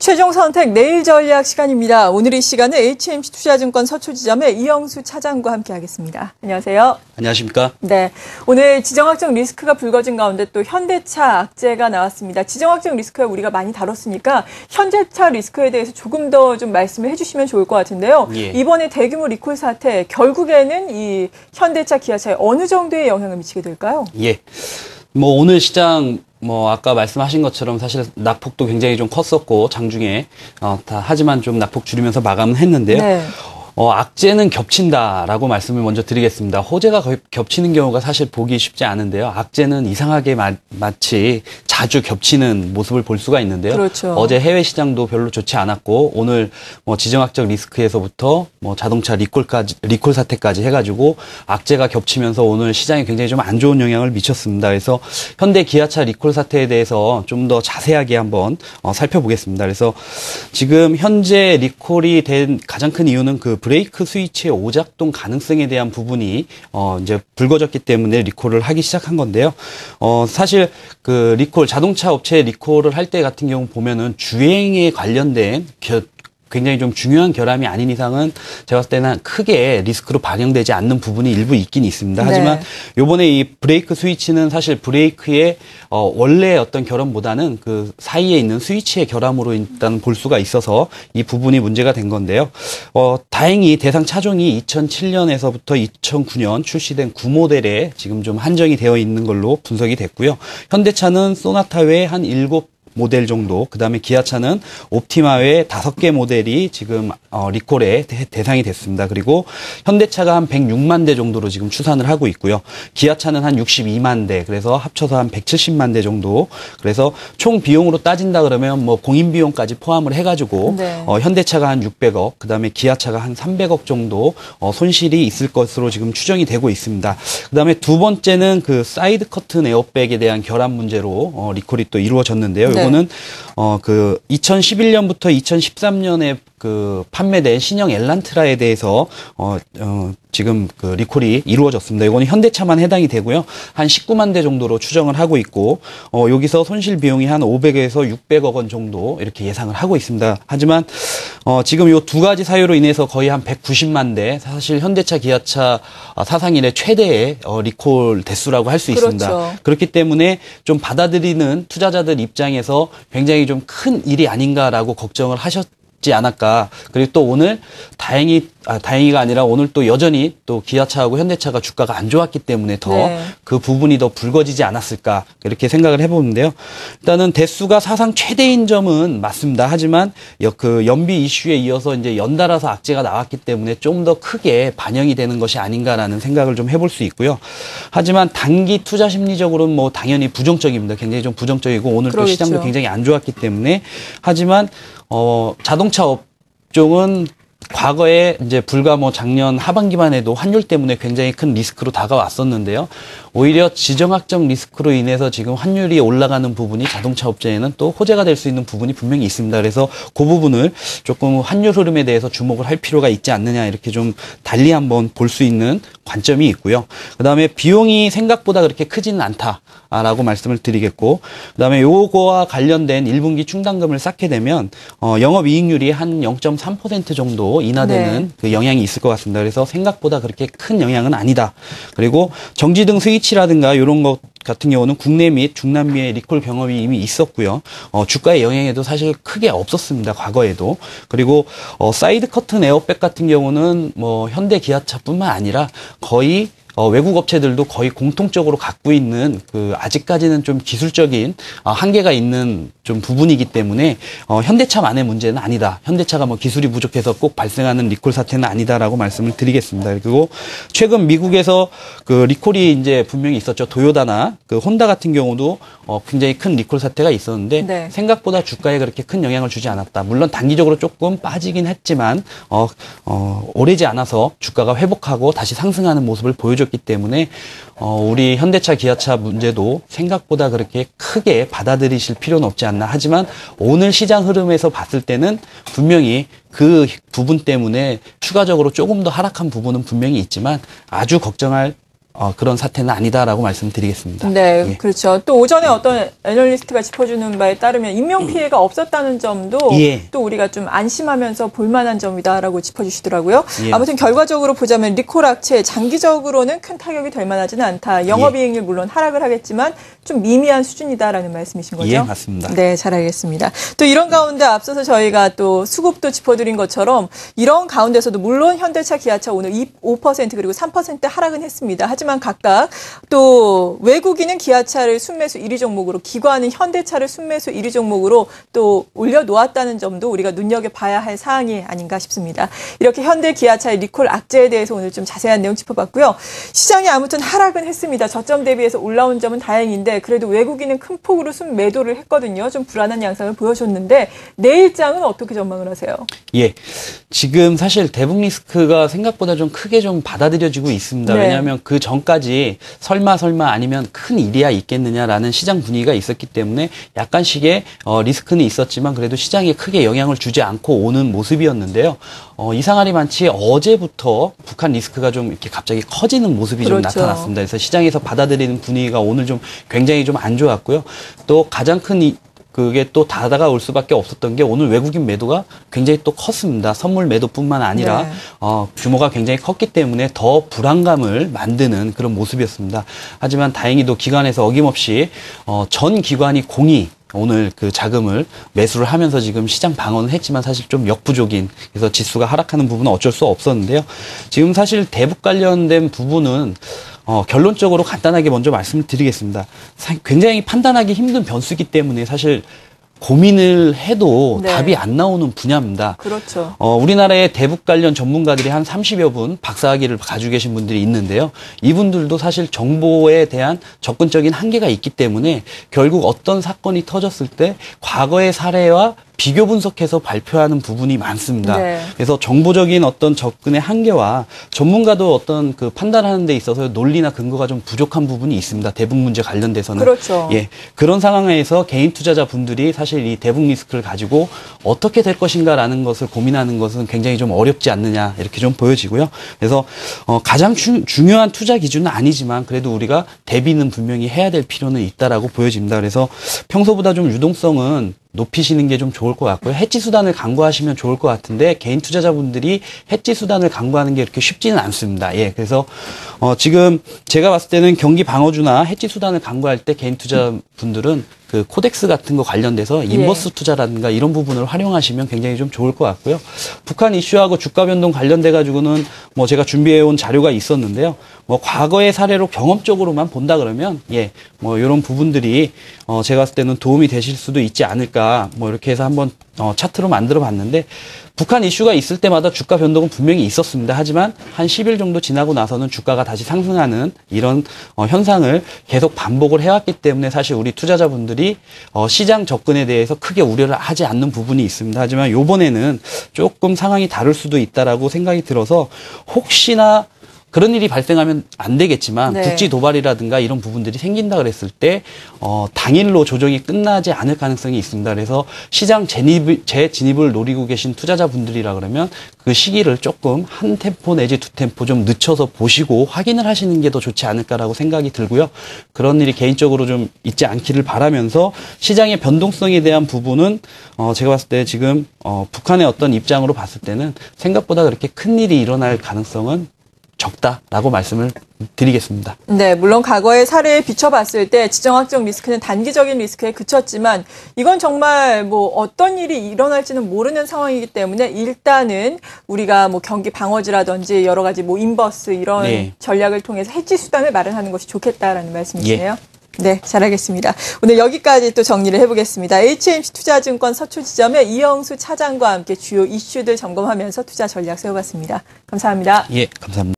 최종 선택 내일 전략 시간입니다. 오늘 이 시간은 HMC 투자증권 서초지점의 이영수 차장과 함께하겠습니다. 안녕하세요. 안녕하십니까? 네, 오늘 지정학적 리스크가 불거진 가운데 또 현대차 악재가 나왔습니다. 지정학적 리스크를 우리가 많이 다뤘으니까 현대차 리스크에 대해서 조금 더 좀 말씀을 해주시면 좋을 것 같은데요. 예. 이번에 대규모 리콜 사태 결국에는 이 현대차, 기아차에 어느 정도의 영향을 미치게 될까요? 예. 오늘 시장 아까 말씀하신 것처럼 사실 낙폭도 굉장히 좀 컸었고 장중에 하지만 좀 낙폭 줄이면서 마감은 했는데요. 네. 악재는 겹친다라고 말씀을 먼저 드리겠습니다. 호재가 겹치는 경우가 사실 보기 쉽지 않은데요. 악재는 이상하게 마치 자주 겹치는 모습을 볼 수가 있는데요. 그렇죠. 어제 해외 시장도 별로 좋지 않았고 오늘 지정학적 리스크에서부터 자동차 리콜 사태까지 해가지고 악재가 겹치면서 오늘 시장에 굉장히 좀 안 좋은 영향을 미쳤습니다. 그래서 현대 기아차 리콜 사태에 대해서 좀 더 자세하게 한번 살펴보겠습니다. 그래서 지금 현재 리콜이 된 가장 큰 이유는 그 브레이크 스위치의 오작동 가능성에 대한 부분이 이제 불거졌기 때문에 리콜을 하기 시작한 건데요. 사실 그 자동차 업체 리콜을 할 때 같은 경우 보면은 주행에 관련된 굉장히 좀 중요한 결함이 아닌 이상은 제가 봤을 때는 크게 리스크로 반영되지 않는 부분이 일부 있긴 있습니다. 하지만 네. 요번에 이 브레이크 스위치는 사실 브레이크의 원래 어떤 결함보다는 그 사이에 있는 스위치의 결함으로 일단 볼 수가 있어서 이 부분이 문제가 된 건데요. 다행히 대상 차종이 2007년에서부터 2009년 출시된 9모델에 지금 좀 한정이 되어 있는 걸로 분석이 됐고요. 현대차는 소나타 외에 한 7모델 정도, 그 다음에 기아차는 옵티마 외에 5개 모델이 지금 리콜에 대상이 됐습니다. 그리고 현대차가 한 106만 대 정도로 지금 추산을 하고 있고요. 기아차는 한 62만 대, 그래서 합쳐서 한 170만 대 정도. 그래서 총 비용으로 따진다 그러면 공인 비용까지 포함을 해가지고 네. 현대차가 한 600억, 그 다음에 기아차가 한 300억 정도 손실이 있을 것으로 지금 추정이 되고 있습니다. 그 다음에 두 번째는 그 사이드 커튼 에어백에 대한 결함 문제로 리콜이 또 이루어졌는데요. 네. 이거는 그 2011년부터 2013년에 그 판매된 신형 엘란트라에 대해서 지금 그 리콜이 이루어졌습니다. 이거는 현대차만 해당이 되고요. 한 19만 대 정도로 추정을 하고 있고 여기서 손실 비용이 한 500에서 600억 원 정도 이렇게 예상을 하고 있습니다. 하지만 지금 요 두 가지 사유로 인해서 거의 한 190만 대, 사실 현대차, 기아차 사상 이래 최대의 리콜 대수라고 할 수 있습니다. 그렇죠. 그렇기 때문에 좀 받아들이는 투자자들 입장에서 굉장히 좀 큰 일이 아닌가라고 걱정을 하셨지 않을까. 그리고 또 오늘 다행히가 아니라 오늘 또 여전히 또 기아차하고 현대차가 주가가 안 좋았기 때문에 더 그 부분이 더 불거지지 않았을까 이렇게 생각을 해보는데요. 일단은 대수가 사상 최대인 점은 맞습니다. 하지만 그 연비 이슈에 이어서 이제 연달아서 악재가 나왔기 때문에 좀 더 크게 반영이 되는 것이 아닌가라는 생각을 좀 해볼 수 있고요. 하지만 단기 투자 심리적으로는 당연히 부정적입니다. 굉장히 좀 부정적이고 오늘 또 시장도 굉장히 안 좋았기 때문에. 하지만 자동차 업종은 과거에 이제 불과 작년 하반기만 해도 환율 때문에 굉장히 큰 리스크로 다가왔었는데요. 오히려 지정학적 리스크로 인해서 지금 환율이 올라가는 부분이 자동차 업체에는 또 호재가 될 수 있는 부분이 분명히 있습니다. 그래서 그 부분을 조금 환율 흐름에 대해서 주목을 할 필요가 있지 않느냐, 이렇게 좀 달리 한번 볼 수 있는 관점이 있고요. 그다음에 비용이 생각보다 그렇게 크지는 않다라고 말씀을 드리겠고, 그다음에 요거와 관련된 1분기 충당금을 쌓게 되면 영업이익률이 한 0.3% 정도 인하되는 그 영향이 있을 것 같습니다. 그래서 생각보다 그렇게 큰 영향은 아니다. 그리고 정지등 스위치라든가 이런 것 같은 경우는 국내 및 중남미의 리콜 경험이 이미 있었고요. 주가의 영향에도 사실 크게 없었습니다. 과거에도. 그리고 사이드 커튼 에어백 같은 경우는 현대 기아차뿐만 아니라 거의 외국 업체들도 거의 공통적으로 갖고 있는 아직까지는 좀 기술적인 한계가 있는 좀 부분이기 때문에 현대차만의 문제는 아니다. 현대차가 기술이 부족해서 꼭 발생하는 리콜 사태는 아니다라고 말씀을 드리겠습니다. 그리고 최근 미국에서 그 리콜이 이제 분명히 있었죠. 도요타나 혼다 같은 경우도 굉장히 큰 리콜 사태가 있었는데 생각보다 주가에 그렇게 큰 영향을 주지 않았다. 물론 단기적으로 조금 빠지긴 했지만 오래지 않아서 주가가 회복하고 다시 상승하는 모습을 보여줬기 때문에 우리 현대차, 기아차 문제도 생각보다 그렇게 크게 받아들이실 필요는 없지 않나. 하지만 오늘 시장 흐름에서 봤을 때는 분명히 그 부분 때문에 추가적으로 조금 더 하락한 부분은 분명히 있지만 아주 걱정할 그런 사태는 아니다라고 말씀드리겠습니다. 네, 예. 그렇죠. 또 오전에 어떤 애널리스트가 짚어주는 바에 따르면 인명피해가 없었다는 점도 예. 또 우리가 좀 안심하면서 볼만한 점이다라고 짚어주시더라고요. 예, 아무튼 결과적으로 보자면 리콜 악체 장기적으로는 큰 타격이 될 만하지는 않다. 영업이익률 물론 하락을 하겠지만 좀 미미한 수준이다라는 말씀이신 거죠? 예, 맞습니다. 네, 잘 알겠습니다. 또 이런 가운데 앞서서 저희가 또 수급도 짚어드린 것처럼 이런 가운데서도 물론 현대차, 기아차 오늘 5% 그리고 3% 하락은 했습니다. 하지만 각각 또 외국인은 기아차를 순매수 1위 종목으로, 기관은 현대차를 순매수 1위 종목으로 또 올려놓았다는 점도 우리가 눈여겨봐야 할 사항이 아닌가 싶습니다. 이렇게 현대 기아차의 리콜 악재에 대해서 오늘 좀 자세한 내용 짚어봤고요. 시장이 아무튼 하락은 했습니다. 저점 대비해서 올라온 점은 다행인데 그래도 외국인은 큰 폭으로 순매도를 했거든요. 좀 불안한 양상을 보여줬는데 내일장은 어떻게 전망을 하세요? 예. 지금 사실 대북 리스크가 생각보다 좀 크게 좀 받아들여지고 있습니다. 네. 왜냐하면 그 전까지 설마 아니면 큰 일이야 있겠느냐라는 시장 분위기가 있었기 때문에 약간씩의 리스크는 있었지만 그래도 시장에 크게 영향을 주지 않고 오는 모습이었는데요. 이상하리 많지 어제부터 북한 리스크가 좀 이렇게 갑자기 커지는 모습이 좀 그렇죠. 나타났습니다. 그래서 시장에서 받아들이는 분위기가 오늘 좀 굉장히 좀 안 좋았고요. 또 가장 큰 그게 또 다가올 수밖에 없었던 게 오늘 외국인 매도가 굉장히 또 컸습니다. 선물 매도뿐만 아니라 네. 규모가 굉장히 컸기 때문에 더 불안감을 만드는 그런 모습이었습니다. 하지만 다행히도 기관에서 어김없이 전 기관이 공이 오늘 그 자금을 매수를 하면서 지금 시장 방어는 했지만 사실 좀 역부족인, 그래서 지수가 하락하는 부분은 어쩔 수 없었는데요. 지금 사실 대북 관련된 부분은 결론적으로 간단하게 먼저 말씀을 드리겠습니다. 굉장히 판단하기 힘든 변수이기 때문에 사실 고민을 해도 네. 답이 안 나오는 분야입니다. 그렇죠. 우리나라의 대북 관련 전문가들이 한 30여 분 박사학위를 가지고 계신 분들이 있는데요. 이분들도 사실 정보에 대한 접근적인 한계가 있기 때문에 결국 어떤 사건이 터졌을 때 과거의 사례와 비교 분석해서 발표하는 부분이 많습니다. 네. 그래서 정보적인 어떤 접근의 한계와 전문가도 어떤 그 판단하는 데 있어서 논리나 근거가 좀 부족한 부분이 있습니다. 대북 문제 관련돼서는. 그렇죠. 예. 그런 상황에서 개인 투자자 분들이 사실 이 대북 리스크를 가지고 어떻게 될 것인가라는 것을 고민하는 것은 굉장히 좀 어렵지 않느냐 이렇게 좀 보여지고요. 그래서 가장 중요한 투자 기준은 아니지만 그래도 우리가 대비는 분명히 해야 될 필요는 있다라고 보여집니다. 그래서 평소보다 좀 유동성은 높이시는 게 좀 좋을 것 같고요. 해지 수단을 강구하시면 좋을 것 같은데 개인 투자자분들이 해지 수단을 강구하는 게 이렇게 쉽지는 않습니다. 예, 그래서 지금 제가 봤을 때는 경기 방어주나 해지 수단을 강구할 때 개인 투자분들은 그 코덱스 같은 거 관련돼서 인버스 투자라든가 이런 부분을 활용하시면 굉장히 좀 좋을 것 같고요. 북한 이슈하고 주가 변동 관련돼 가지고는 뭐 제가 준비해온 자료가 있었는데요. 뭐 과거의 사례로 경험적으로만 본다 그러면 뭐 이런 부분들이 제가 봤을 때는 도움이 되실 수도 있지 않을까. 뭐 이렇게 해서 한번 차트로 만들어 봤는데 북한 이슈가 있을 때마다 주가 변동은 분명히 있었습니다. 하지만 한 10일 정도 지나고 나서는 주가가 다시 상승하는 이런 현상을 계속 반복을 해왔기 때문에 사실 우리 투자자분들이 시장 접근에 대해서 크게 우려를 하지 않는 부분이 있습니다. 하지만 요번에는 조금 상황이 다를 수도 있다라고 생각이 들어서 혹시나 그런 일이 발생하면 안 되겠지만 네. 국지 도발이라든가 이런 부분들이 생긴다 그랬을 때 당일로 조정이 끝나지 않을 가능성이 있습니다. 그래서 시장 재진입을 노리고 계신 투자자분들이라 그러면 그 시기를 조금 한 템포 내지 두 템포 좀 늦춰서 보시고 확인을 하시는 게 더 좋지 않을까라고 생각이 들고요. 그런 일이 개인적으로 좀 있지 않기를 바라면서 시장의 변동성에 대한 부분은 제가 봤을 때 지금 북한의 어떤 입장으로 봤을 때는 생각보다 그렇게 큰 일이 일어날 가능성은 적다라고 말씀을 드리겠습니다. 네, 물론 과거의 사례에 비춰봤을 때 지정학적 리스크는 단기적인 리스크에 그쳤지만 이건 정말 뭐 어떤 일이 일어날지는 모르는 상황이기 때문에 일단은 우리가 뭐 경기 방어지라든지 여러 가지 뭐 인버스 이런 네. 전략을 통해서 해지 수단을 마련하는 것이 좋겠다라는 말씀이시네요. 네, 잘 알겠습니다. 오늘 여기까지 또 정리를 해보겠습니다. HMC 투자증권 서초지점의 이영수 차장과 함께 주요 이슈들 점검하면서 투자 전략 세워봤습니다. 감사합니다. 예, 감사합니다.